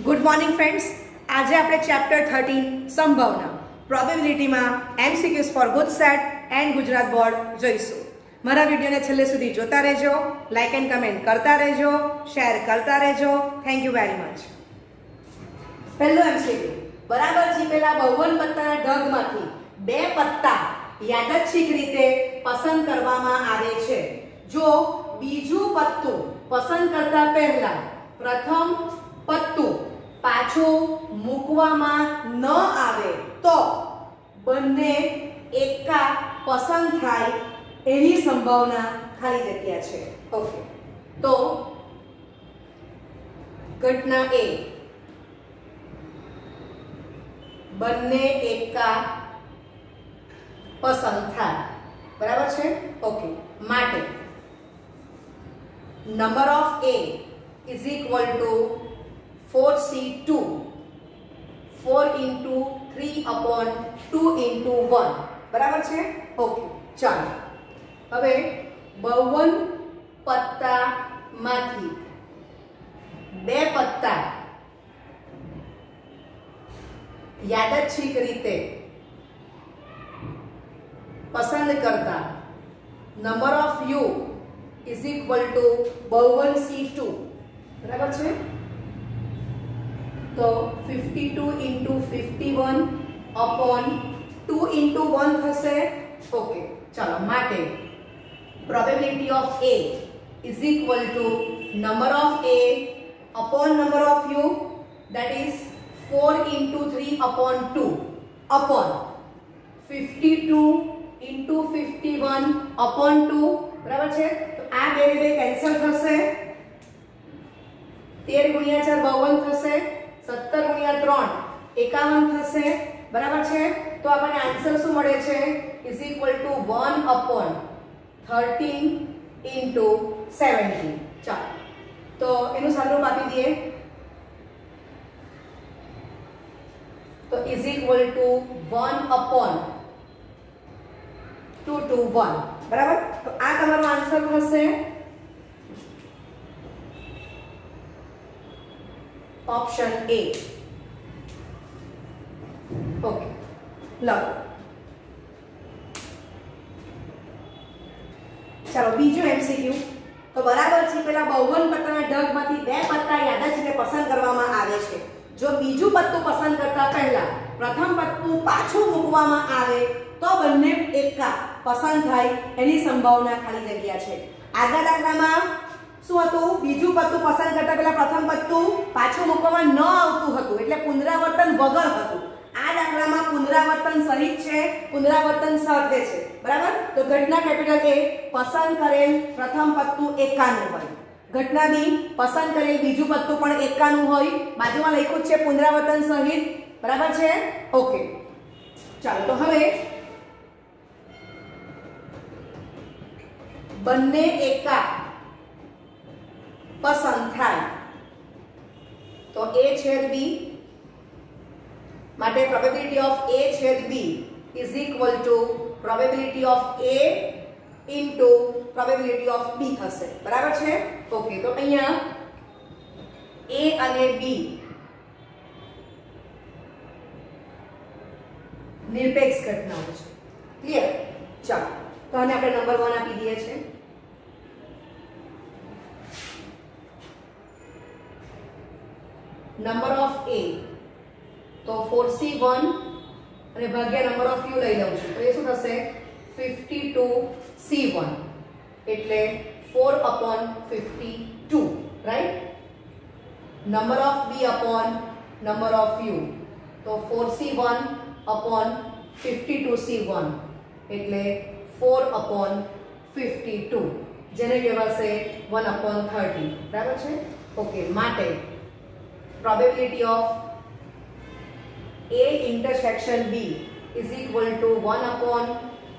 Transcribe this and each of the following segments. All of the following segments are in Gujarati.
Good morning friends. आज આપણે ચેપ્ટર 13 સંભાવના પ્રોબેબિલિટીમાં MCQs for good set and Gujarat board જોઈશું। મારા વિડિયોને છેલ્લે સુધી જોતા રહેજો, લાઈક એન્ડ કમેન્ટ કરતા રહેજો, શેર કરતા રહેજો। Thank you very much. પહેલો એમસીક્યુ, બરાબર જીતેલા બહુવન પત્તાના ઢગમાંથી બે પત્તા યાદચ્છિક રીતે પસંદ કરવામાં આવે છે। જો બીજું પત્તું પસંદ કરતા પહેલા પ્રથમ પત્તું પાછું મૂકવામાં ન આવે તો બંને એકા પસંદ થાય એની સંભાવના ખાલી જગ્યા છે। ઓકે, તો ઘટના એ બંને એકા પસંદ થાય, બરાબર છે। ઓકે, માટે number of A is equal to 4C2 4 into 3 upon 2 into 1, બરાબર છે। ઓકે, ચાલો હવે બહુવન પત્તામાંથી બે પત્તા યાદચ્છિક રીતે પસંદ કરતા number of U is equal to બહુવન C2, બરાબર છે। तो 52 into 51 upon 2 into 1 થશે। ઓકે, ચાલો માટે probability of A is equal to number of A upon number of U, that is 4 into 3 upon 2 upon 52 into 51 upon 2, બરાબર છે। તો આ બે બે કેન્સલ થશે, 13 ગુણ્યા 4 52 થશે, 17 ગુણ્યા 3 51 થશે, બરાબર છે। તો આપણને આન્સર શું મળે છે is equal two 1 upon 13 into 17। ચાલો તો એનું સાદુરૂપ આપી દઈએ, તો is equal two 1 upon 2 to 1, બરાબર। તો આ તમારો આન્સર થશે ऑप्शन ए। ओके, लो चलो बीजो एमसीक्यू। तो बराबर છે પેલા બહુવન પત્તાના ઢગમાંથી બે પત્તા યાદચ્છિક પસંદ કરવામાં આવે છે। જો બીજું પત્તું પસંદ કરતા પહેલા પ્રથમ પત્તું પાછું મૂકવામાં આવે તો બંને એકા પસંદ થાય એની સંભાવના ખાલી જગ્યા છે। આગળ દાખલામાં શું હતું, બીજું પત્તું પસંદ કરતા પહેલા પ્રથમ પત્તું પાછું મૂકવામાં ન આવતું હતું, એટલે પુનરાવર્તન વગર હતું। આ દાખલામાં પુનરાવર્તન સહિત છે, પુનરાવર્તન સાથે છે, બરાબર। તો ઘટના કેપિટલ A પસંદ કરેલ પ્રથમ પત્તું એકાનું હોય, ઘટના B પસંદ કરેલ બીજું પત્તું પણ એકાનું હોય, બાજુમાં લખ્યું છે પુનરાવર્તન સહિત, બરાબર છે। ઓકે, ચાલો તો હવે બંને એકા પસંદ થાય તો A છેદ B માટે probability of A છેદ B is equal to probability of A into probability of B થશે, બરાબર છે। ઓકે, તો અહીંયા A અને B નિરપેક્ષ ઘટનાઓ છે, ક્લિયર। ચાલો તો આને આપણે નંબર 1 આપી દઈએ છે। नंबर ऑफ A तो 4C1 અને ભાગ્યા નંબર ઓફ U લઈ લઉં છું તો એ શું થશે 52C1 એટલે 4 upon 52, right. Number of B upon number of U તો 4C1 upon 52C1 એટલે 4 upon 52 જેને કહેવાશે 1 upon 30, બરાબર છે। ઓકે, માટે probability of A intersection B is equal to 1 upon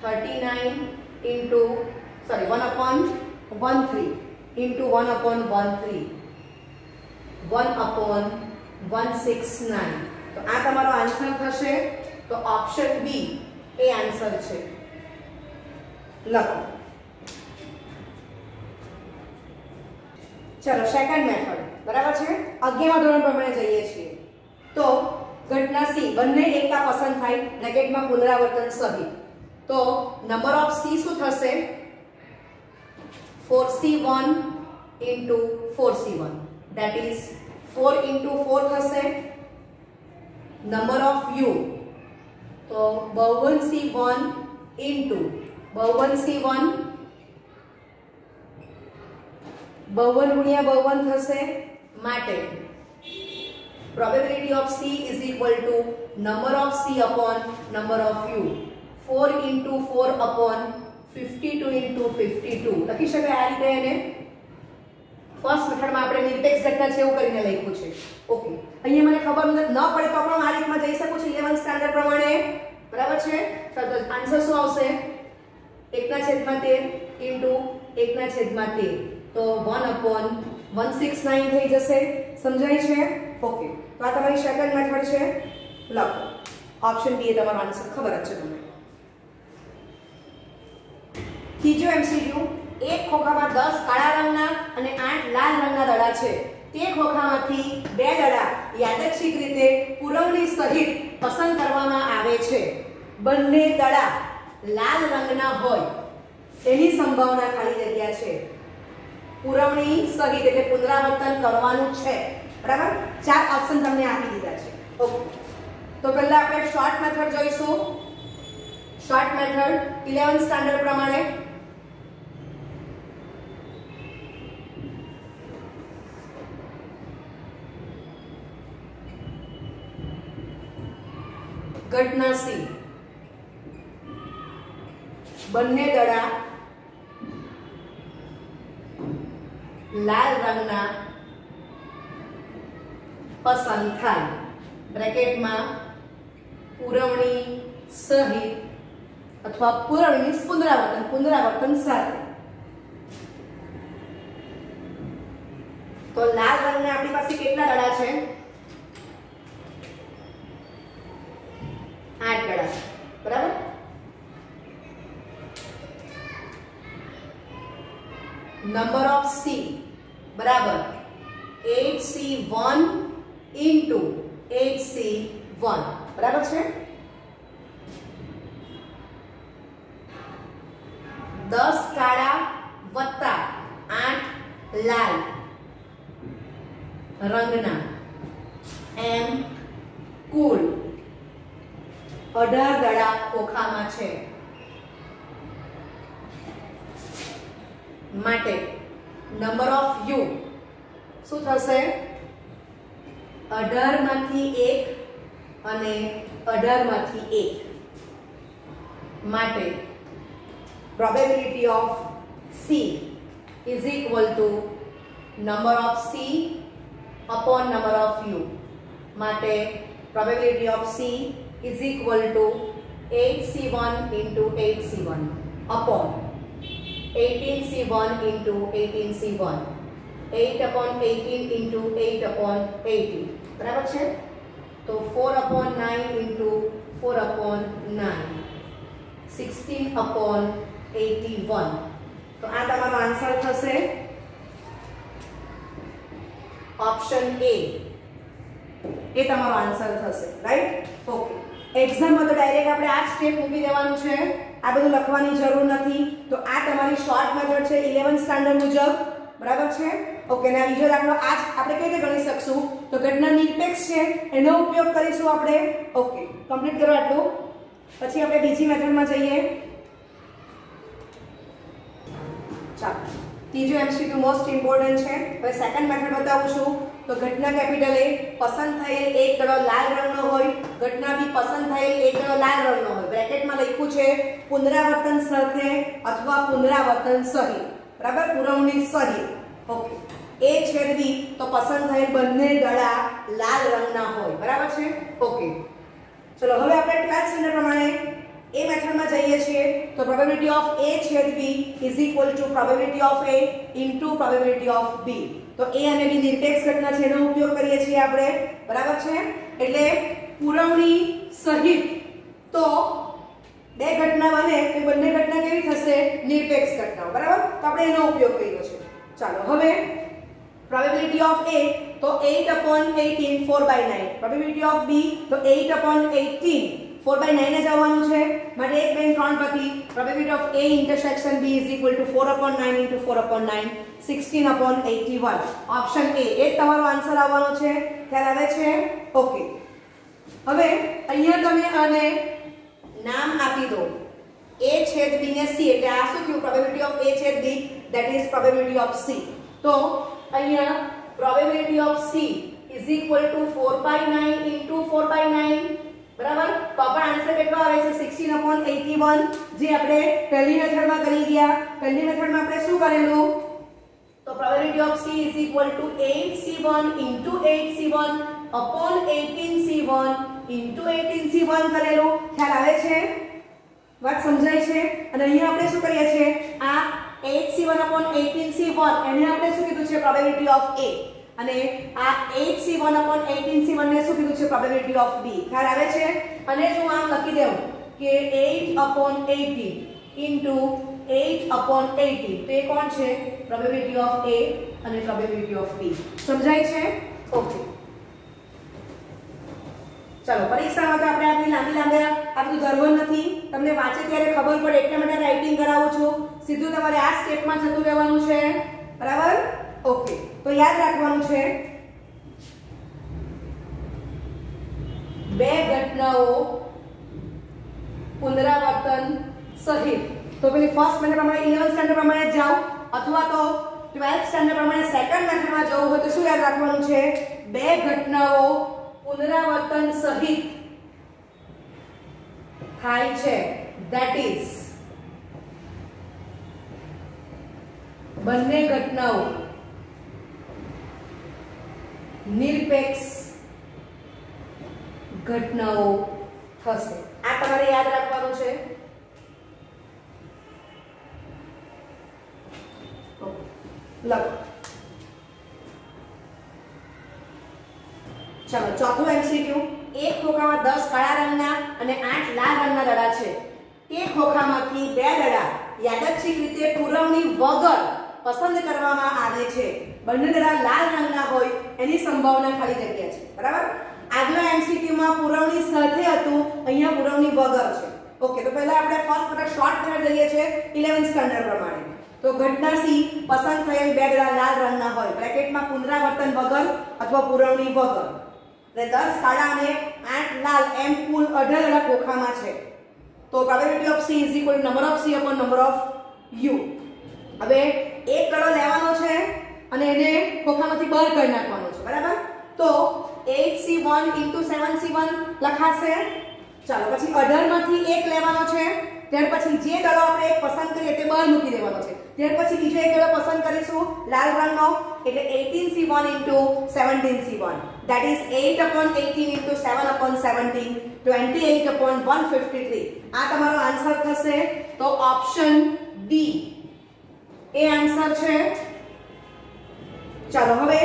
39 into 1 upon 13 into 1 upon 13 1 upon 169। તો આ તમારો આન્સર થશે। તો ઓપ્શન B એ આન્સર છે, લખો। ચલો સેકન્ડ મેથડ બરાબર છે 11મા ધોરણ પ્રમાણે જઈએ છીએ તો ઘટના સી બંને એકતા પસંદ થાય બ્રેકેટમાં પુનરાવર્તન સહિત તો નંબર ઓફ સી શું થશે 4c1 into 4c1 that is 4 into 4 થશે નંબર ઓફ u તો बहुवन c1 into बहुवन c1 बहुवन गुણ્યા बहुवन થશે માટે probability of c is equal to number of c upon number of u 4 into 4 upon 52 into 52 લખી શકાય આ રીતે એને ફર્સ્ટ મેથડમાં આપણે નિરપેક્ષ ઘટના છે એવું કરીને લખ્યું છે ઓકે અહીંયા મને ખબર ન પડે તો પણ આ રીતમાં જઈ શકું છું 11 સ્ટાન્ડર્ડ પ્રમાણે બરાબર છે તો આન્સર શું આવશે 1/13 into 1/13 તો 1 upon 169 થઈ જશે સમજાય છે ઓકે તો આ તમારી સેકન્ડ મેથડ છે લખો ઓપ્શન બી એ તમારો આન્સર ખબર જ છે તમને ત્રીજો એમસીક્યુ એક ખોખામાં 10 કાળા રંગના અને 8 લાલ રંગના દડા છે તે ખોખામાંથી બે દડા યાદચ્છિક રીતે પુરવણી સહિત પસંદ કરવામાં આવે છે બંને દડા લાલ રંગના હોય તેની સંભાવના ખાલી જગ્યા છે પુરવણી સહિત એટલે પુનરાવર્તન કરવાનું છે બરાબર ચાર ઓપ્શન તમને આપી દીધા છે ઓકે તો પહેલા આપણે શોર્ટ મેથડ જોઈશું શોર્ટ મેથડ 11 સ્ટાન્ડર્ડ પ્રમાણે ઘટના સી બંને દડા લાલ રંગના પસંદ થાય બ્રેકેટમાં પુરવણી સહિત અથવા પુરવણી પુનરાવર્તન સાથે તો લાલ રંગના આપણી પાસે કેટલા દડા છે 8 દડા બરાબર number of c બરાબર 8c1 into 8c1 બરાબર છે 10 કાળા વત્તા 8 લાલ રંગના એમ કુલ 18 દડા ખોખામાં છે માટે નંબર ઓફ u શું થશે 18 માંથી 1 અને 18 માંથી 1 માટે probability of c is equal to number of c upon number of u માટે probability of c is equal to 8c1 into 8c1 upon 18c1 into 18c1 8 upon 18 into 8 upon 18 બરાબર છે તો 4 upon 9 into 4 upon 9 16 upon 81 તો આ તમારો આન્સર થશે ઓપ્શન એ તમારો આન્સર થશે રાઈટ ઓકે એક્ઝામમાં તો ડાયરેક્ટ આપણે આ સ્ટેપ મૂકી દેવાનું છે આ બધું લખવાની જરૂર નથી તો આ તમારી શોર્ટ મેથડ છે 11 સ્ટાન્ડર્ડ મુજબ બરાબર છે ઓકે ને આ બીજો દાખલો આજ આપણે કઈ રીતે ગણી શકશું તો ઘટના નિરપેક્ષ છે એનો ઉપયોગ કરીશું આપણે ઓકે કમ્પ્લીટ કરો આટલું પછી આપણે બીજી મેથડમાં જઈએ ચાલો ત્રીજો એમસીક્યુ મોસ્ટ ઇમ્પોર્ટન્ટ છે હવે સેકન્ડ મેથડ બતાવું છું તો ઘટના કેપિટલ એ પસંદ થયેલ એક દડો લાલ રંગનો હોય ઘટના બી પસંદ થયેલ એક દડો લાલ રંગનો હોય બ્રેકેટમાં લખ્યું છે પુનરાવર્તન સાથે અથવા પુનરાવર્તન સહિત બરાબર પુરવણી સહિત ઓકે એ છેદ બી તો પસંદ થયેલ બંને દડા લાલ રંગના હોય બરાબર છે ઓકે ચલો હવે આપણે 12th સ્ટાન્ડર્ડ પ્રમાણે એ મેથડમાં જઈએ છીએ તો probability of a છેદ b is equal to probability of a into probability of b તો a અને b નિરપેક્ષ ઘટના છે એનો ઉપયોગ કરીએ છીએ આપણે બરાબર છે એટલે પુરવણી સહિત તો બે ઘટના બને તો બંને ઘટના કેવી થશે નિરપેક્ષ ઘટના બરાબર તો આપણે એનો ઉપયોગ કર્યો છે ચાલો હવે પ્રોબેબિલિટી ઓફ A તો 8/18 4/9, પ્રોબેબિલિટી ઓફ B તો 8/18 4/9 જ આવવાનું છે. માટે 1 2 3 પરથી probability of A intersection B = 4/9 * 4/9 16/81. Option A એ તમારો આન્સર આવવાનો છે. ખ્યાલ આવે છે? ઓકે. હવે અહીંયા તમે આને નામ આપી દો A/B ને C, એટલે આ શું થયું? Probability of A/B, that is probability of C. તો અહીંયા probability of C is equal to 4/9 into 4/9, બરાબર? તો આપણો આન્સર કેટલો આવે છે? 16/81, જે આપણે પહેલી મેથડમાં કરી ગયા. પહેલી મેથડમાં આપણે શું કરેલું? તો probability of C is equal to 8C1 into 8C1 upon 18C1 into 18C1 કરેલું. ખ્યાલ આવે છે? વાત સમજાય છે? અને અહીંયા આપણે શું કરીએ છીએ? આ 8C1 upon 18C1 એને આપણે શું કીધું છે? Probability of A. અને આ 8C1 upon 18C1 ને શું કીધું છે? Probability of B. ખ્યાલ આવે છે? અને જો આમ લખી દેવું કે 8/18 into 8/18, તો એ કોણ છે? પ્રોબેબિલિટી ઓફ A અને પ્રોબેબિલિટી ઓફ B. સમજાય છે? ઓકે. ચલો, પરીક્ષામાં તો આપણે આપણી લાંબી આ બધું ધરવું નથી. તમને વાંચે ત્યારે ખબર પડે એટલા માટે રાઇટિંગ કરાવું છું. સીધું તમારે આ સ્ટેપમાં જતું રહેવાનું છે. બરાબર? ઓકે. તો યાદ રાખવાનું છે બે ઘટનાઓ પુનરાવર્તન સહિત. તો પેલી ફર્સ્ટ મેથડ પ્રમાણે 11th સ્ટાન્ડર્ડ પ્રમાણે જાઓ, અથવા તો 12th સ્ટાન્ડર્ડ પ્રમાણે સેકન્ડ મેથડમાં જવું હોય તો શું યાદ રાખવાનું છે? બે ઘટનાઓ પુનરાવર્તન સહિત થાય છે, that is બંને ઘટનાઓ નિરપેક્ષ ઘટનાઓ થશે. આ તમારે યાદ રાખવાનું છે. લખો. ચલો, ચોથું એમસીક્યુ. એક ખોખામાં 10 કાળા રંગના અને 8 લાલ રંગના દડા છે. તે ખોખામાંથી 2 દડા યાદચ્છિક રીતે પુરવણી વગર પસંદ કરવામાં આવે છે. બંને દડા લાલ રંગના હોય એની સંભાવના ખાલી જગ્યા છે. બરાબર? આગલા એમસીક્યુમાં પુરવણી સાથે હતું, અહીંયા પુરવણી વગર છે. ઓકે. તો પહેલા આપણે ફર્સ્ટ મેથડ શોર્ટ મેથડ લઈએ છીએ 11th સ્ટાન્ડર્ડ પ્રમાણે. તો ઘટના સી, પસંદ થયેલ 2 દડા લાલ રંગના હોય, બ્રેકેટમાં પુનરાવર્તન વગર અથવા પુરવણી વગર. એટલે 10 કાળા અને 8 લાલ એમ કુલ 18 દડા ખોખામાં છે. તો probability of C is equal to number of C upon number of U. હવે એક દડો લેવાનો છે અને એને ખોખામાંથી બહાર કાઢી નાખવાનો છે. બરાબર? તો 8C1 into 7C1 લખાશે. ચાલો, પછી 18 માંથી એક લેવાનો છે. ત્યાર પછી જે દડો આપણે એક પસંદ કરીએ તે બહાર મૂકી દેવાનો છે. ત્યાર પછી બીજો એક દડો પસંદ કરીશું લાલ રંગનો, એટલે 18C1 into 17C1, that is 8/18 into 7/17, 28/153. આ તમારો આન્સર થશે. તો ઓપ્શન ડી એ આન્સર છે. ચાલો, હવે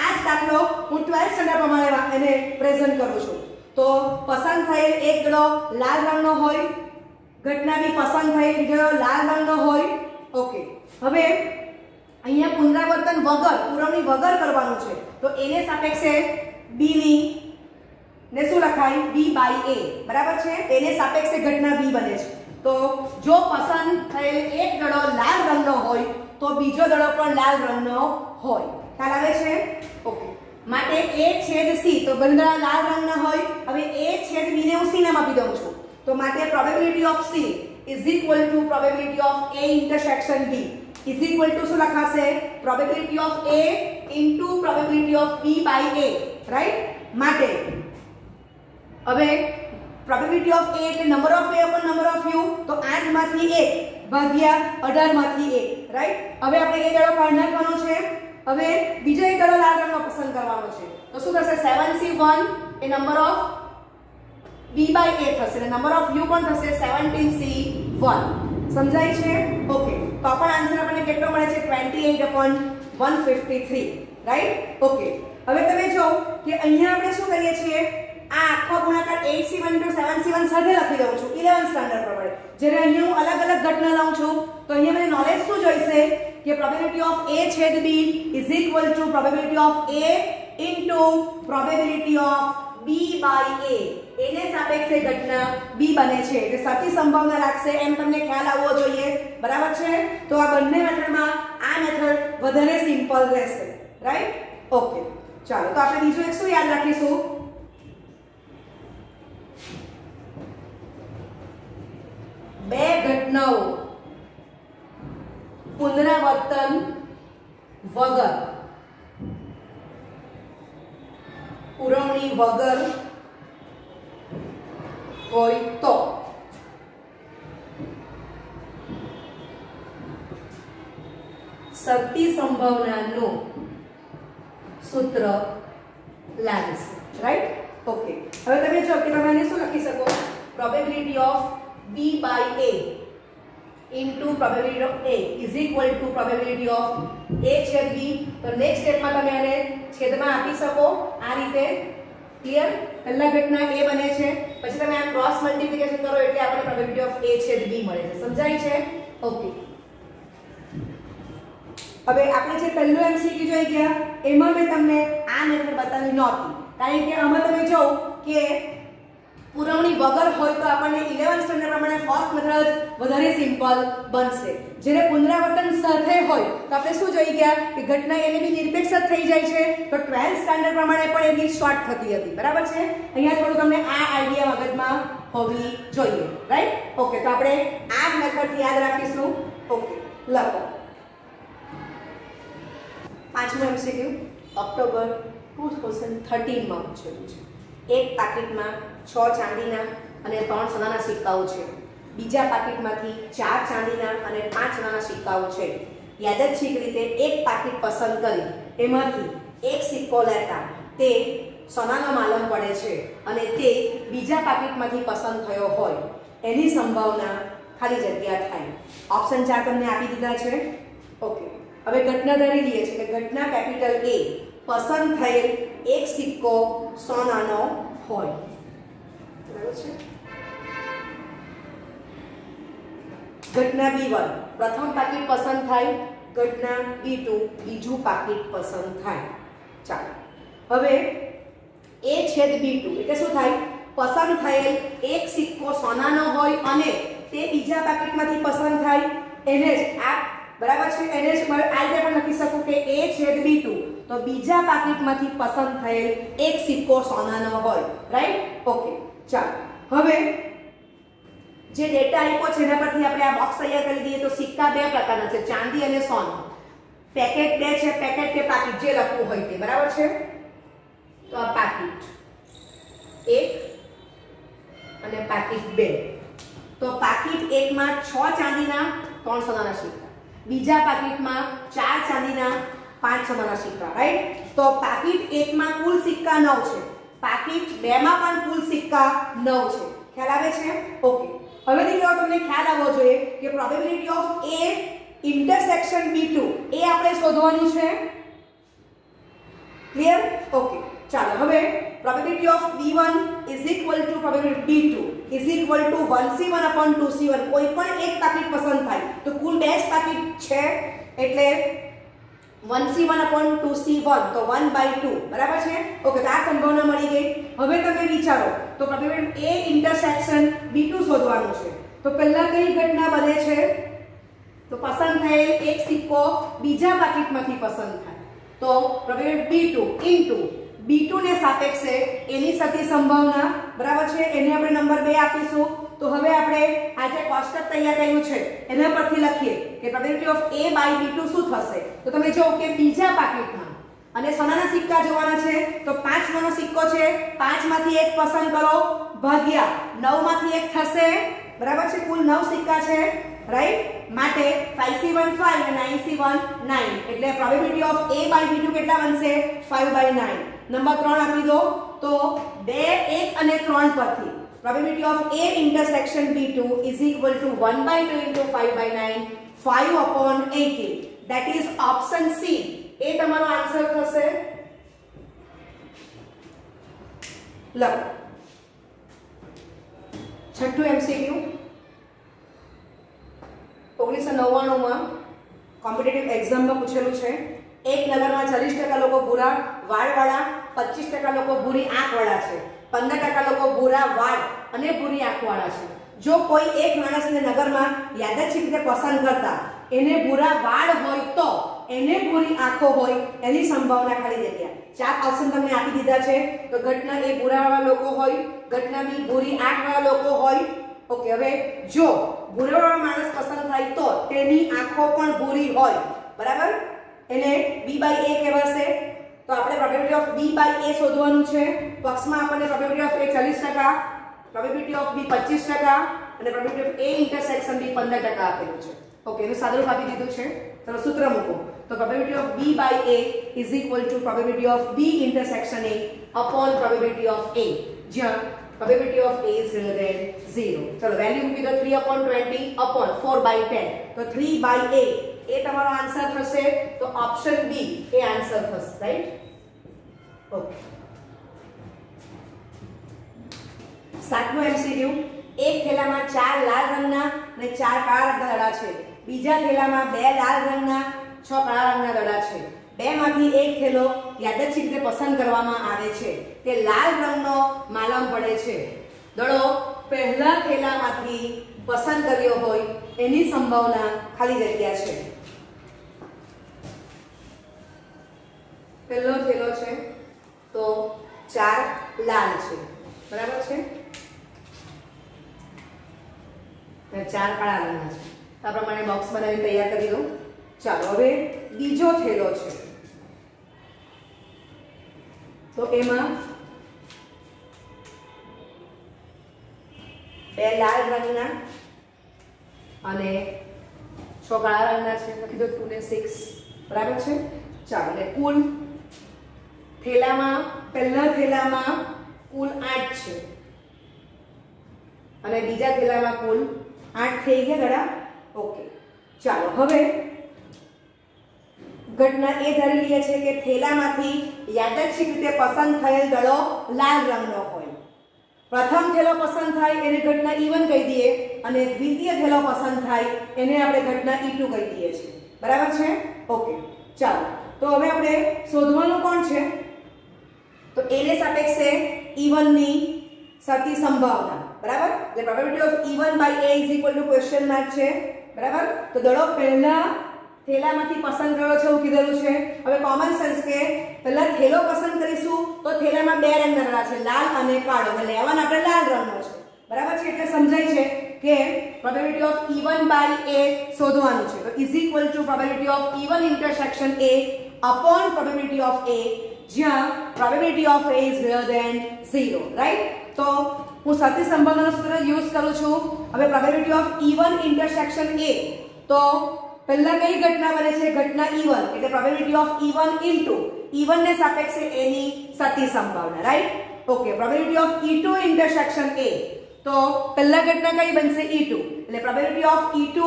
આ જ દાખલો હું 12th સ્ટાન્ડર્ડ પ્રમાણે એને પ્રેઝન્ટ કરું છું. તો પસંદ થયેલ એક દડો લાલ રંગનો હોય, ઘટના બી પસંદ થયેલ બીજો લાલ રંગનો હોય. ઓકે. હવે અહીંયા પુનરાવર્તન વગર, પુરવણી વગર કરવાનું છે. તો એને સાપેક્ષે b ની ને શું લખાય? b/a. બરાબર છે? એને સાપેક્ષે ઘટના b બને છે. તો જો પસંદ થયેલ એક દડો લાલ રંગનો હોય તો બીજો દડો પણ લાલ રંગનો હોય. ખ્યાલ આવે છે? ઓકે. માટે A/C, તો બંને લાલ રંગના હોય. હવે A/B ને હું C નામ આપી દઉં છું. તો માટે probability of C is equal to probability of A intersection B is equal to શું લખાશે? probability of A into probability of B/A. Right? માટે હવે probability of A એટલે number of A upon number of U, તો 8 માંથી 1 ભાગ્યા 18 માંથી 1. રાઈટ? હવે આપણે એ દડો કાઢી નાખવાનો છે. હવે બીજો એક દડો લાલ રંગનો પસંદ કરવાનો છે. તો શું થશે? 7C1 A number of B/A થશે અને નંબર ઓફ U પણ થશે 17C1. સમજાય છે? ઓકે. તો પણ આન્સર આપણને કેટલો મળે છે? 28/153. રાઈટ? ઓકે. હવે તમે જો કે અહીંયા આપણે શું કરીએ છીએ? આ આખો ગુણાકાર 8C1 into 7C1 સાથે લખી દઉં છું 11th સ્ટાન્ડર્ડ પ્રમાણે. જ્યારે અહીંયા હું અલગ અલગ ઘટના લઉં છું તો અહીંયા મને નોલેજ શું જોઈશે કે પ્રોબેબિલિટી ઓફ A છેદ B is equal to probability of A into probability of B by A. એને સાપેક્ષે ઘટના B બને છે એટલે સાચી સંભાવના લાગશે એમ તમને ખ્યાલ આવવો જોઈએ. બરાબર છે? તો આ બંને મેથડમાં આ મેથડ વધારે સિમ્પલ રહેશે. રાઈટ? ઓકે, ચાલો તો આપણે બીજું એક શું યાદ રાખીશું? બે ઘટનાઓ પુનરાવર્તન વગર, પુરવણી વગર હોય તો શરતી સંભાવનાનું સૂત્ર લાગશે. રાઈટ? ઓકે, હવે તમે જો કે તમે આને શું લખી શકો? Probability of B by A into probability of A is equal to probability of A છેદ B. તો નેક્સ્ટ સ્ટેપમાં તમે આને છેદમાં આપી શકો આ રીતે. ક્લિયર? પહેલા ઘટના A બને છે, પછી તમે આ ક્રોસ મલ્ટીપ્લિકેશન કરો એટલે આપણને પ્રોબેબિલિટી ઓફ A છેદ B મળે છે. સમજાય છે? ઓકે, હવે આપણે જે પહેલું MCQ જોઈ ગયા એમાં મેં તમને આ મેથડ બતાવી નહોતી, કારણ કે આમાં તમે જો કે પુરવણી વગર હોય તો આપણને 11 સ્ટાન્ડર્ડ પ્રમાણે ફર્સ્ટ મેથડ વધારે સિમ્પલ બનશે. જ્યારે પુનરાવર્તન સાથે હોય તો આપણે શું જોઈ ગયા કે ઘટના એને બી નિરપેક્ષ જ થઈ જાય છે, તો 12 સ્ટાન્ડર્ડ પ્રમાણે પણ એની શોર્ટ થતી હતી. બરાબર છે? અહીંયા થોડું તમને આ આઈડિયા મગજમાં હોવી જોઈએ. રાઈટ? ઓકે, તો આપણે આ જ મેથડથી યાદ રાખીશું. ઓકે, લખો. પાંચમું MCQ ઓક્ટોબર 2013 માં પૂછેલું છે. એક પાકીટમાં 6 ચાંદીના અને 3 સોનાના સિક્કાઓ છે. બીજા પાકીટમાંથી 4 ચાંદીના અને 5 સોનાના સિક્કાઓ છે. યાદચ્છિક રીતે એક પાકીટ પસંદ કરી એમાંથી એક સિક્કો લેતા તે સોનાનો માલમ પડે છે અને તે બીજા પાકીટમાંથી પસંદ થયો હોય એની સંભાવના ખાલી જગ્યા થાય. ઓપ્શન 4 તમને આપી દીધા છે. ઓકે, હવે ઘટના ધરી લઈએ છીએ કે ઘટના કેપિટલ A પસંદ થયેલ એક સિક્કો સોનાનો હોય. બરાબર છે? ઘટના B1 પ્રથમ પાકીટ પસંદ થાય, ઘટના B2 બીજું પાકીટ પસંદ થાય. ચાલો, હવે A છેદ B2 એટલે શું થાય? પસંદ થયેલ એક સિક્કો સોનાનો હોય અને તે બીજા પાકીટમાંથી પસંદ થાય એને જ આ બરાબર છે એને જ આ રીતે પણ લખી શકું કે A છેદ B2 તો બીજા પાકીટમાંથી પસંદ થયેલ એક સિક્કો સોનાનો હોય. રાઈટ? ઓકે, ચાલો હવે જે ડેટા આપ્યો છે એના પરથી આપણે આ બોક્સ તૈયાર કરી દઈએ. તો સિક્કા બે પ્રકારના છે, ચાંદી અને સોનું. પેકેટ બે છે, પેકેટ કે પાકીટ જે લખવું હોય તે. બરાબર છે? તો આ પાકીટ 1 અને પાકીટ 2. તો પાકીટ 1 માં 6 ચાંદીના 3 સોનાના સિક્કા, બીજા પાકીટમાં 4 ચાંદીના 5 સોનાના સિક્કા. રાઈટ? તો પાકીટ 1 માં કુલ સિક્કા 9 છે, પાકીટ 2 માં પણ કુલ સિક્કા 9 છે. ખ્યાલ આવે છે? ઓકે, હવે દીકરાઓ તમને ખ્યાલ આવવો જોઈએ કે probability of A intersection B2 એ આપણે શોધવાનું છે. ક્લિયર? ઓકે, ચાલો હવે probability of B1 is equal to probability B2 is equal two 1C1 upon 2C1. કોઈ પણ એક પાકીટ પસંદ થાય તો કુલ 2 પાકીટ છે એટલે 1C1 upon 2C1 તો 1/2. બરાબર છે? ઓકે, તો આ સંભાવના મળી ગઈ. હવે તમે વિચારો તો પ્રોબેબિલિટી A ઇન્ટરસેક્શન B2 શોધવાનું છે. તો પહેલા કઈ ઘટના બને છે? તો પસંદ થયેલ એક સિક્કો બીજા પાકીટમાંથી પસંદ થાય તો પ્રોબેબિલિટી B2 ઇન્ટુ B2 ને સાપેક્ષે એની સાચી સંભાવના. બરાબર છે? એને આપણે નંબર 2 આપીશું. તો હવે આપણે આ જે કોષ્ટક તૈયાર કર્યું છે એના પરથી લખીએ કે probability of A by B2 શું થશે. તો તમે જો કે બીજા પાકીટમાં અને સોનાના સિક્કા જોવાના છે તો 5 સોનાનો સિક્કો છે, 5 માંથી એક પસંદ કરો ભાગ્યા 9 માંથી એક થશે. બરાબર છે? કુલ 9 સિક્કા છે. રાઈટ? માટે 5C1 5 અને 9C1 9 એટલે probability of A by B2 કેટલા બનશે? 5/9. નંબર 3 આપી દો તો 2 1 અને 3 પરથી probability of A intersection B2 is equal to 1/2 into 5/9 5/18. That is option C. એ તમારો આન્સર થશે. લખો. છઠ્ઠું MCQ 1999 માં કોમ્પિટિટિવ એક્ઝામમાં પૂછેલું છે. એક નગરમાં 40% લોકો ભૂરા વાળવાળા, 25% લોકો ભૂરી આંખવાળા છે, 15% લોકો ભૂરા વાળ અને ભૂરી આંખવાળા છે. જો કોઈ એક માણસને નગરમાં યાદચ્છિક રીતે પસંદ કરતા એને ભૂરા વાળ હોય તો એને ભૂરી આંખો હોય એની સંભાવના ખાલી જગ્યા. 4 ઓપ્શન તમને આપી દીધા છે. તો ઘટના એ ભૂરાવાળા લોકો હોય, ઘટના બી ભૂરી આંખવાળા લોકો હોય. ઓકે, હવે જો ભૂરાવાળો માણસ પસંદ થાય તો તેની આંખો પણ ભૂરી હોય, બરાબર, એને B/A કહેવાશે. તો આપણે પ્રોબેબિલિટી ઓફ B/A શોધવાનું છે. પક્ષમાં આપણને probability of A 40%, probability of B 25% અને probability of A intersection B 15% આપેલું છે. ઓકે, એનું સાદુરૂપ આપી દીધું છે. ચલો સૂત્ર મૂકો. તો probability of B/A is equal to probability of B intersection A upon probability of A, જ્યાં probability of A is greater than 0. ચલો વેલ્યુ મૂકી દો 3/20 upon 4/10. તો 3/8 એ તમારો આન્સર થશે. તો ઓપ્શન બી એ આન્સર થશે, રાઈટ? ઓકે. 7મો MCQ. એક થેલામાં 4 લાલ રંગના અને 4 કાળા રંગના દડા છે. બીજા થેલામાં 2 લાલ રંગના 6 કાળા રંગના દડા છે. બેમાંથી એક થેલો યાદચ્છિક રીતે પસંદ કરવામાં આવે છે. તે લાલ રંગનો માલમ પડે છે. દડો પહેલા થેલામાંથી પસંદ કર્યો હોય એની સંભાવના ખાલી જગ્યા છે. પહેલો થેલો છે તો 4 લાલ છે, બરાબર છે, અને 4 કાળા રંગના છે. આ પ્રમાણે બોક્સ બનાવીને તૈયાર કરી દો. ચાલો હવે બીજો થેલો છે. તો એમાં 2 લાલ રંગના અને 6 કાળા રંગના છે. લખી દો 2 ને 6, બરાબર છે. ચાલો, એટલે કુલ થેલામાં પહેલા થેલામાં કુલ 8 છે અને બીજા થેલામાં કુલ 8 થઈ ગયા દડા. ઓકે, ચાલો હવે ઘટના એ ધારી લઈએ છે કે થેલામાંથી યાદચ્છિક રીતે પસંદ થયેલ દડો લાલ રંગનો હોય. પ્રથમ થેલો પસંદ થાય એને ઘટના E1 કહી દઈએ અને દ્વિતીય થેલો પસંદ થાય એને આપણે ઘટના E2 કહી દઈએ છીએ, બરાબર છે. ઓકે, ચાલો તો હવે આપણે શોધવાનું કોણ છે? તો એને સાપેક્ષે E1 ની સાચી સંભાવના, બરાબર. એટલે probability of E1/A is equal two question mark છે, બરાબર. તો દડો પહેલા થેલામાંથી પસંદ કર્યો છે એવું કીધેલું છે. હવે કોમન સેન્સ કે પહેલા થેલો પસંદ કરીશું તો થેલામાં 2 રંગના દડા છે, લાલ અને કાળો, એટલે લેવાનો આપણે લાલ રંગનો છે, બરાબર છે. એટલે સમજાય છે કે પ્રોબેબિલિટી ઓફ E1/A શોધવાનું છે. તો is equal to probability of E1 intersection A upon probability of A, જ્યાં probability of A is greater than 0, right. તો હું સતી સંભાવનાનો સૂત્ર યુઝ કરું છું. હવે probability of E1 intersection A, તો પહેલા કઈ ઘટના બને છે? ઘટના E1, એટલે probability of E1 into E1 ને સાપેક્ષે A ની સતી સંભાવના, right. Okay, probability of E2 intersection A, તો પહેલા ઘટના કઈ બનશે? E2, એટલે probability of E2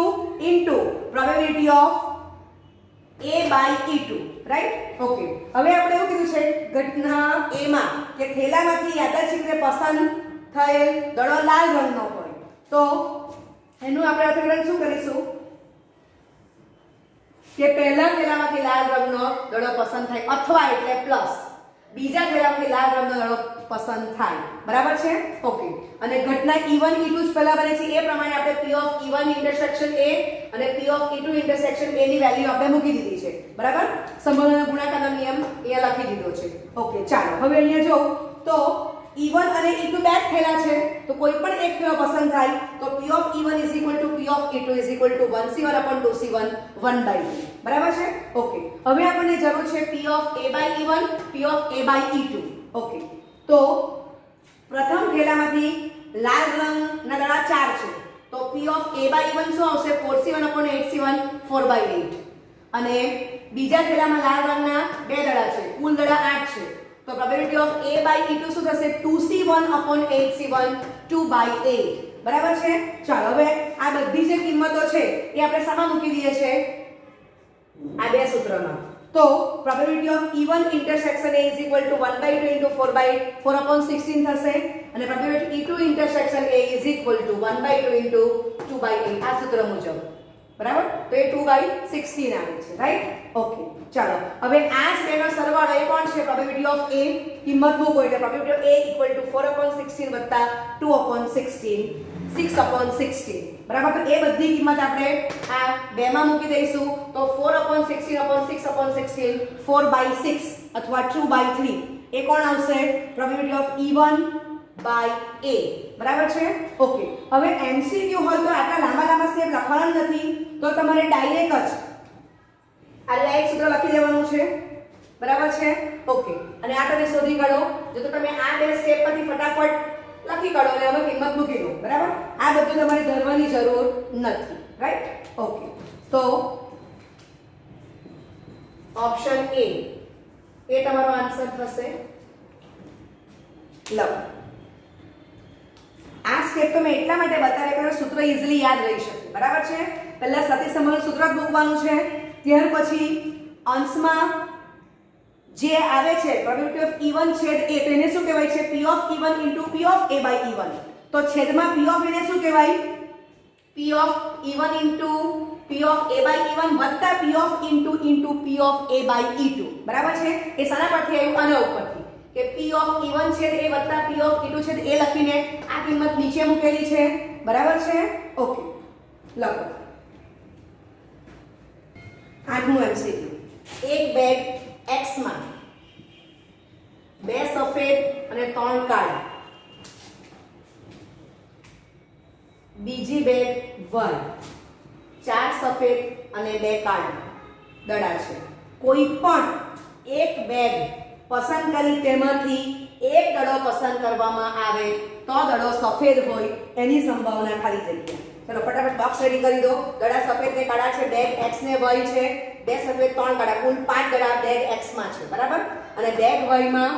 into probability of A/E2, right. Okay, હવે આપણે એવું કીધું છે ઘટના A માં કે થેલામાંથી યાદચ્છિક રીતે પસંદ થયેલ દડો લાલ રંગનો હોય, તો એનું આપણે અર્થઘટન શું કરીશું કે પહેલા થેલામાંથી લાલ રંગનો દડો પસંદ થાય અથવા એટલે પ્લસ બીજા થેલામાંથી લાલ રંગનો દડો પસંદ થાય, બરાબર છે. ઓકે, અને ઘટના E1 E2 જ પહેલા બને છે એ પ્રમાણે આપણે P of E1 intersection A અને P of E2 intersection A ની વેલ્યુ આપણે મૂકી દીધી છે, બરાબર. સંભાવનાનો ગુણાકારનો નિયમ અહીંયા લખી દીધો છે. ઓકે, ચાલો હવે અહીંયા જો તો E1 અને E2 બે થેલા છે, તો કોઈ પણ એક થેલો પસંદ થાય તો P of E1 is equal to P of E2 is equal to 1C1 upon 2C1 1/2, બરાબર છે. ઓકે, હવે આપણને જરૂર છે P of A/E1, P of A/E2. Okay, તો પ્રથમ થેલામાંથી લાલ રંગના દડા 4 છે, તો P of A/E1 શું આવશે? 4C1 upon 8C1 4/8. અને બીજા થેલામાં લાલ રંગના 2 દડા છે, કુલ દડા 8 છે, તો પ્રોબેબિલિટી ઓફ A/E2 શું થશે? 2C1 upon 8C1 2/8, બરાબર છે. ચાલો હવે આ બધી જે કિંમતો છે એ આપણે સામા મૂકી દઈએ છે આ બે સૂત્રમાં. તો probability of E1 intersection A is equal to 1/2 into 4/4/16 થશે અને probability E2 intersection A is equal to 1/2 into 2/8 આ સૂત્ર મુજબ, બરાબર, તો એ 2/16 આવે છે, રાઈટ? ઓકે, ચાલો હવે આ જ બેનો સરવાળો એ કોણ છે? Probability of A. કિંમત મૂકો એટલે પ્રોબેબિલિટી ઓફ A = 4/16 + 2/16 6/16, બરાબર. તો એ બધી કિંમત આપણે આ બેમાં મૂકી દઈશું તો 4/16/6/16 4/6 અથવા 2/3 એ કોણ આવશે? પ્રોબેબિલિટી ઓફ E1/A, બરાબર છે? ઓકે, હવે MCQ હોય તો આટલા લાંબા સ્ટેપ લખવાના નથી, તો તમારે ડાયરેક્ટ જ આ એક સૂત્ર લખી દેવાનું છે, બરાબર છે? ઓકે, અને આ તમે શોધી કાઢો. જો તો તમે આ બે સ્ટેપ પરથી ફટાફટ લખી કાઢો અને હવે કિંમત મૂકી દો, બરાબર. આ બધું તમારે ધરવાની જરૂર નથી, રાઈટ? ઓકે, તો ઓપ્શન A એ તમારો આન્સર થશે. લો, આ સ્ટેપ તો મેં એટલા માટે બતાવ્યા કે સૂત્ર ઈઝીલી યાદ રહી શકે, બરાબર છે? પહેલા સતીસંબંધ સૂત્ર જ મૂકવાનું છે, ત્યાર પછી અંશમાં જે આવે છે પ્રોબેબિલિટી ઓફ E1 છેદ A, તો એને શું કહેવાય છે? P of E1 * P of A/E1. તો છેદમાં P of એને શું કહેવાય? P of E1 * P of A/E1 વત્તા P of * P of A/E2, બરાબર છે? એ શાના પરથી આવ્યું? આના ઉપરથી કે P of E1 છેદ A વત્તા P of E2 છેદ A લખીને આ કિંમત નીચે મૂકેલી છે, બરાબર છે? ઓકે, લખો. 8મું MCQ. એક બેગ X માં 2 સફેદ અને 3 કાળા, બીજી બેગ Y 4 સફેદ અને 2 કાળા દડા છે. કોઈ પણ એક બેગ પસંદ કરી તેમાંથી એક દડો પસંદ કરવામાં આવે તો દડો સફેદ હોય એની સંભાવના ખાલી જગ્યા. ચલો ફટાફટ બોક્સ રેડી કરી દો. દડા સફેદ ને કાળા છે, બેગ X ને Y છે, 2 સફેદ 3 કાળા, કુલ 5 દડા બેગ X માં છે, બરાબર. અને બેગ Y માં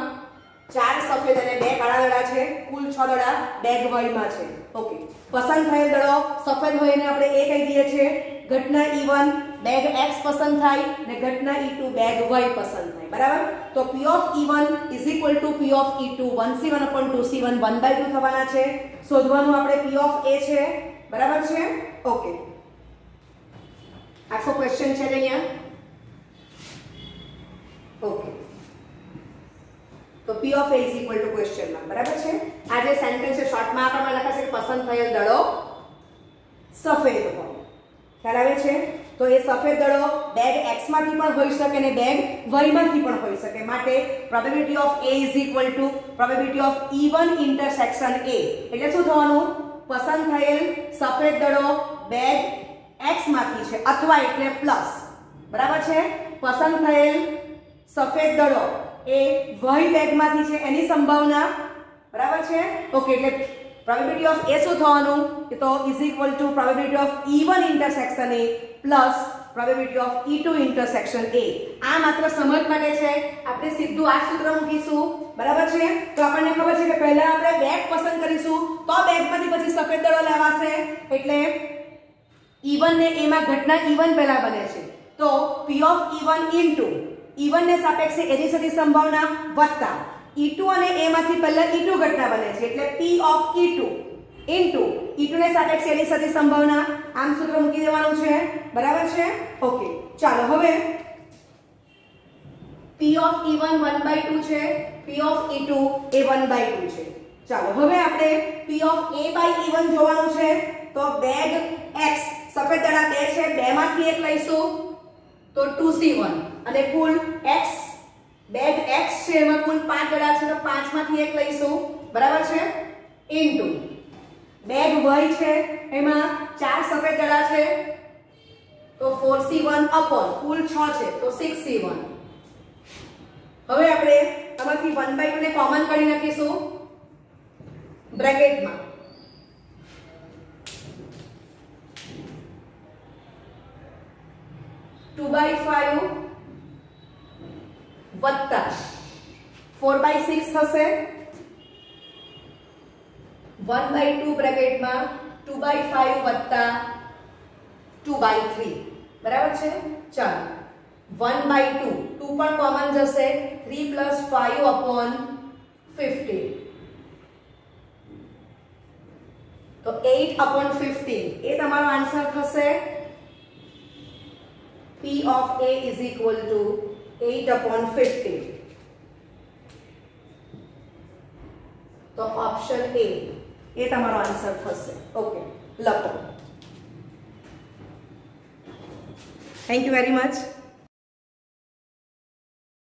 4 સફેદ અને 2 કાળા દડા છે, કુલ 6 દડા બેગ Y માં છે. ઓકે, પસંદ થયેલ દડો સફેદ હોય એને આપણે A કહી દઈએ છીએ. ઘટના E1 બેગ X પસંદ થાય અને ઘટના E2 બેગ Y પસંદ થાય, બરાબર. તો P of E1 = P of E2 1C1/2C1 1/2 થવાના છે. શોધવાનું આપણે P of A છે, બરાબર છે? ઓકે, આખો ક્વેશ્ચન છે અહીંયા. ઓકે, તો P of A = question mark, બરાબર છે? આ જે સેન્ટેન્સ છે શોર્ટમાં આપણને લખાશે કે પસંદ થયેલ દડો સફેદ હોય. ખ્યાલ આવે છે? તો એ સફેદ દડો બેગ X માંથી પણ હોઈ શકે અને બેગ Y માંથી પણ હોઈ શકે. માટે probability of A = probability of E1 intersection A. એટલે શું થવાનું? પસંદ થયેલ સફેદ દડો બેગ X માંથી છે અથવા એટલે પ્લસ, બરાબર છે? પસંદ થયેલ સફેદ દડો એ Y બેગમાંથી છે એની સંભાવના, બરાબર છે? ઓકે, એટલે પ્રોબેબિલિટી ઓફ A શું થવાનું? તો = probability of E1 intersection A plus probability of E2 intersection A. આ માત્ર સમજ માટે છે, આપણે સીધું આ સૂત્ર મૂકીશું, બરાબર છે? તો આપણને ખબર છે કે પહેલા આપણે બેગ પસંદ કરીશું તો બેગમાંથી પછી સફેદ દડો લેવાશે, એટલે E1 ને A માં ઘટના E1 પહેલા બને છે. તો P of E1 * E1 ને સાપેક્ષે એની સાથે સંભાવના વત્તા E2 અને A માંથી પહેલા E2 ઘટના બને છે, એટલે P of E2 * E2 ને સાપેક્ષે એની સાથે સંભાવના. આમ સૂત્ર મૂકી દેવાનું છે, બરાબર છે? ઓકે, ચાલો હવે P of E1 1/2 છે, P of E2 એ 1/2 છે. ચાલો હવે આપણે P of A/E1 જોવાનું છે. તો બેગ X સફેદ દડા 2 છે, 2 માંથી એક લઈશું તો 2C1 અને કુલ X બેગ X છે એમાં કુલ 5 દડા છે તો 5 માંથી એક લઈશું, બરાબર છે? ઇન્ટુ બેગ Y છે એમાં 4 સફેદ દડા છે તો 4C1 અપોન કુલ 6 છે તો 6C1. હવે આપણે આમાંથી 1/2 ને કોમન કાઢી નાખીશું બ્રેકેટમાં. टू बाई 5 वत्ता 4/6 થશે 1/2 બ્રેકેટ માં 2/5 વત્તા 2/3 બરાબર છે. ચાલો 1/2 2 પણ કોમન જશે 3 + 5 upon 15 તો 8 upon 15 એ તમારો આન્સર થશે. P of A is equal to 8/50. તો ઓપ્શન A એ તમારો આન્સર થશે. ઓકે, લખો. Thank you very much.